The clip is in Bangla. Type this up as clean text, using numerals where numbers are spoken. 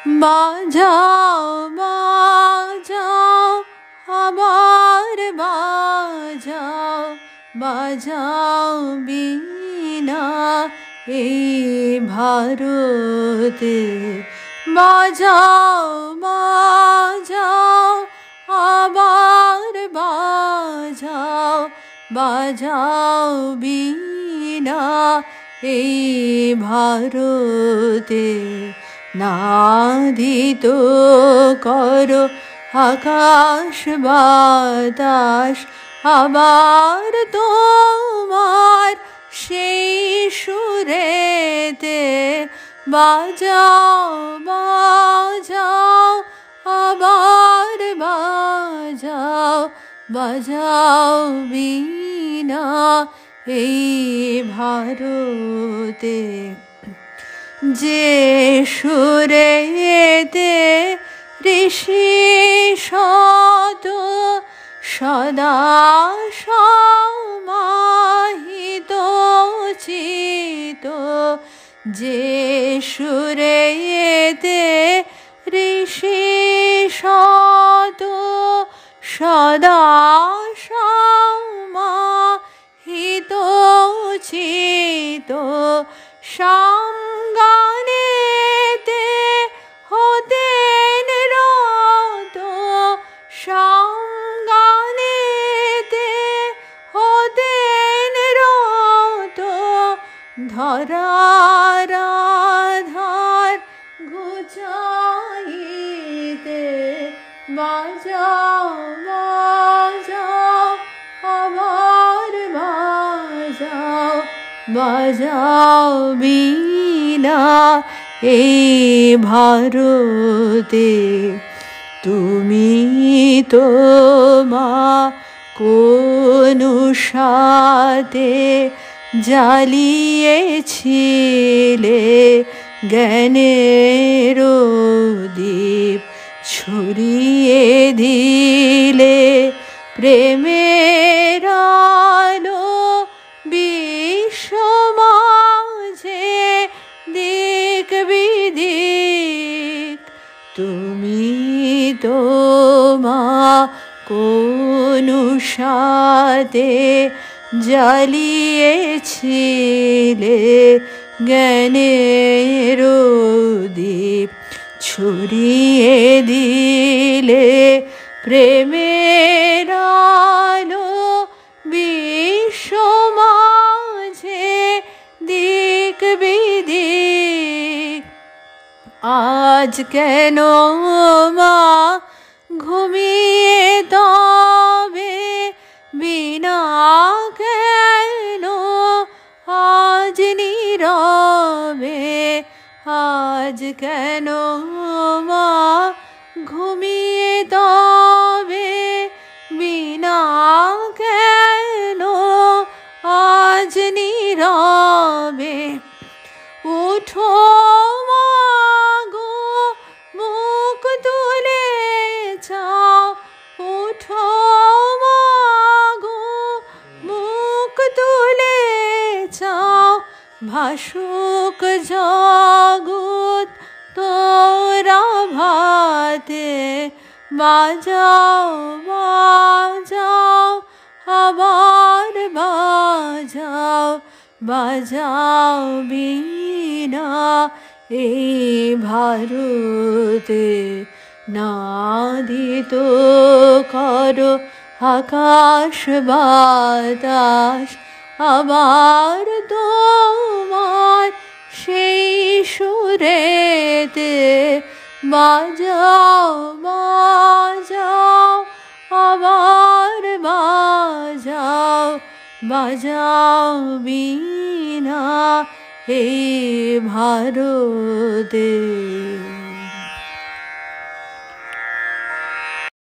বাজাও বাজাও আবার বাজাও, বাজাও বীণা এই ভারতে। বাজাও বাজাও আবার বাজাও, বাজাও বীণা এই ভারতে। নাদিত করো আকাশ বাতাস, আবার তোমার সেই সুরেতে। বাজাও বাজাও আবার বাজাও, বাজাও বীণা এই ভারতে। যে সুরেতে ঋষি শত সদা সমাহিত চিত, যে সুরেতে ঋষি শত সদা সমাহিত চিত। সাঙ্গানেতে হতেন রত, সাঙ্গানেতে হতেন রত। ধরার আধার ঘুচাইতে। বাজাও বাজাও আবার বাজাও, বাজাও বীণা এই ভারতে। তুমি তো মা কোন সাথে জ্বালিয়েছিলে জ্ঞানের দীপ, ছড়িয়ে দিলে প্রেমের আলো বিশ্ব মাঝে দিক বিদিক। তুমি তো মা কোন সাথে জ্বালিয়েছিলে জ্ঞানের দীপ, ছড়িয়ে দিলে প্রেমের আলো বিশ্ব মাঝে দিক বিদিক। আজ কেন মা ঘুমিয়ে তবে বীণা কেন আজ নীরবে? আজ কেন মা ঘুমিয়ে তবে বীণা কেন আজ নীরবে? উঠো মাগো মুখ তুলে চাও, উঠো মাগো মুখ তুলে চাও। ভাসুক জগৎ তোরা ভাতে। বাজাও বাজাও আবার বাজাও, বাজাও বীণা এই ভারতে। নাদিত করো আকাশ বাতাস, আবার তোমার সেই সুরেতে। বাজাও বাজাও আবার বাজাও, বাজাও বীণা এই ভারতে।